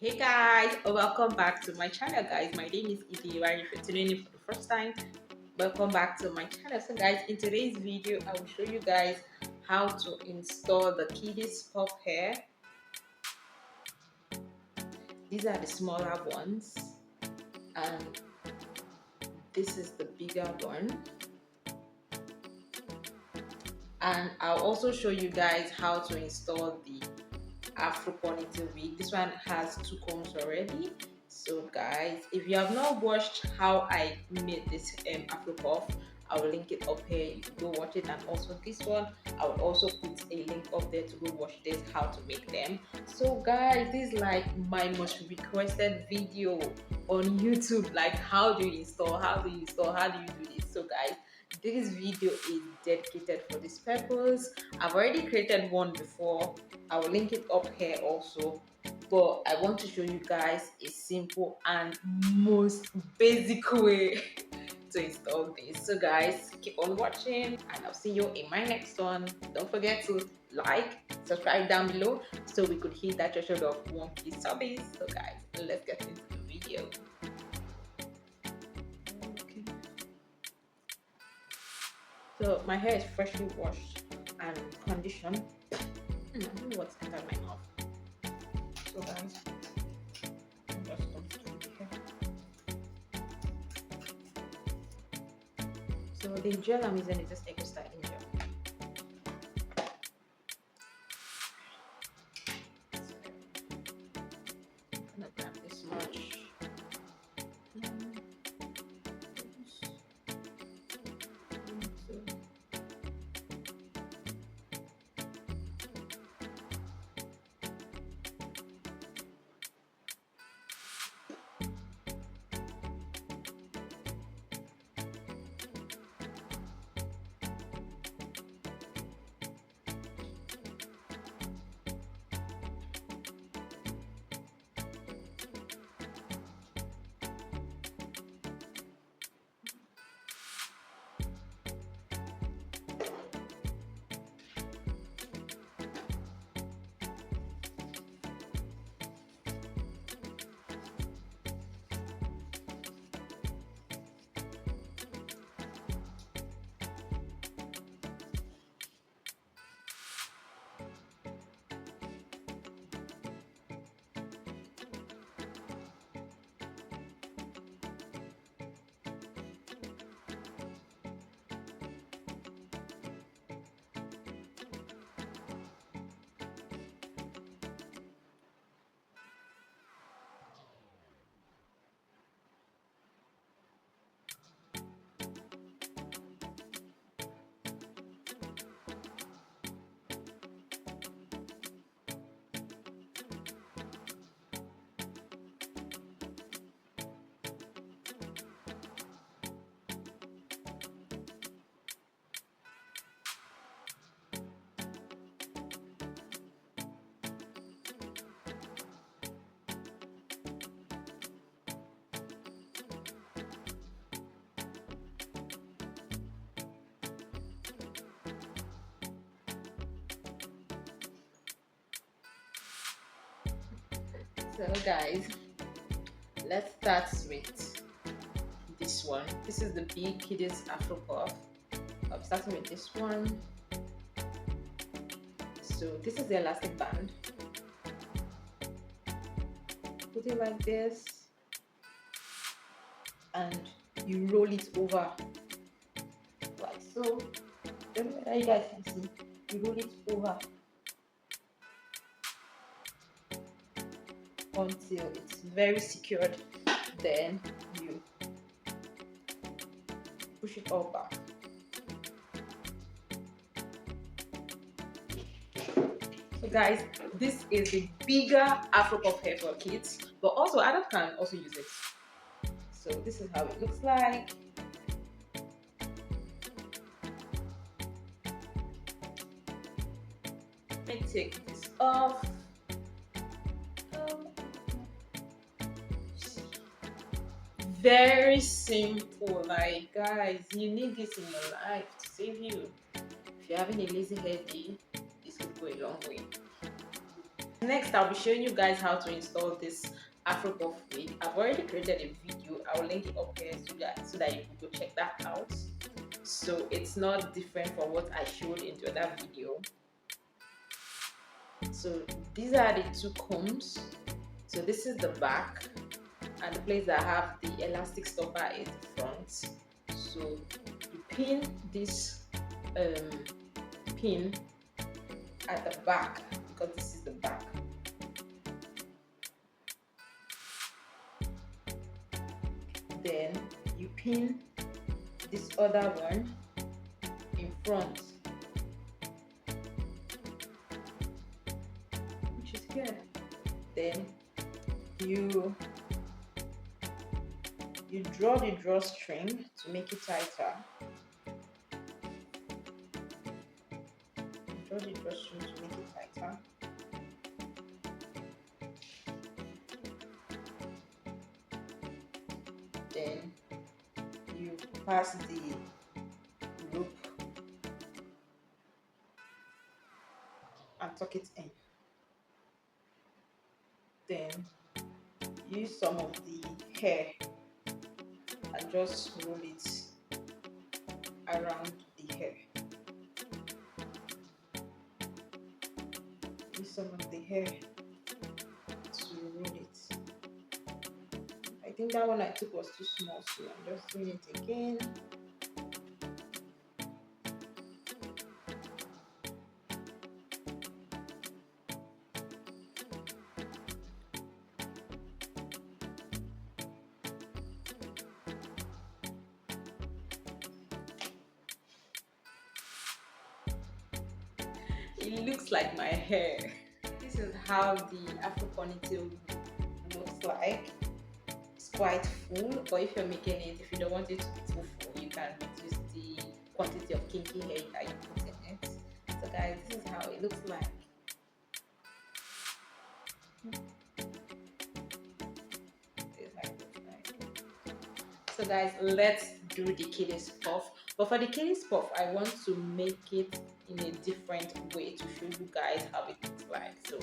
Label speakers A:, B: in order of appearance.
A: Hey guys, welcome back to my channel guys. My name is Ibigbaniebenezer. If you're tuning in for the first time, welcome back to my channel. So guys, in today's video I will show you guys how to install the kiddies puff hair. These are the smaller ones and this is the bigger one, and I'll also show you guys how to install the Afro ponytail wig. This one has two combs already. So guys, if you have not watched how I made this Afro puff, I will link it up here. You can go watch it. And also this one, I will also put a link up there to go watch this, how to make them. So guys, this is like my most requested video on YouTube. Like how do you install, how do you do this? So guys, this video is dedicated for this purpose. I've already created one before. I will link it up here also, but I want to show you guys a simple and most basic way to install this. So guys, keep on watching and I'll see you in my next one. Don't forget to like, subscribe down below so we could hit that threshold of 1K subbies. So guys, let's get into the video. Okay. So my hair is freshly washed and conditioned. I don't know what's entered my mouth. So guys, I'm just going to do here. So the gel I'm using is just extra styling gel. So I'm gonna grab this much. So guys, let's start with this one. This is the big kiddies Afro puff. I'm starting with this one. So this is the elastic band. Put it like this and you roll it over like so. Don't know whether you guys can see. You roll it over until it's very secured, then you push it all back. So guys, this is the bigger Afro puff hair for kids, but also adults can also use it. So this is how it looks like. Let me take this off. Very simple. Like guys, you need this in your life to save you. If you're having a lazy hair day, this could go a long way. Next, I'll be showing you guys how to install this Afro puff wig. I've already created a video. I'll link it up here so that you can go check that out. So it's not different from what I showed in the other video. So these are the two combs. So this is the back, and the place that have the elastic stopper is the front. So you pin this pin at the back, because this is the back. Then you pin this other one in front, which is here. Then you draw the drawstring to make it tighter. Draw the drawstring to make it tighter. Then you pass the rope and tuck it in. Then use some of the hair and just roll it around the hair. Use some of the hair to roll it. I think that one I took was too small, so I'm just doing it again. It looks like my hair. This is how the Afro ponytail looks like. It's quite full, but if you're making it, if you don't want it to be too full, you can reduce the quantity of kinky hair that you put in it. So guys, this is how it looks like. So guys, let's do the kitty's puff. But for the kitty's puff, I want to make it in a different way to show you guys how it looks like. So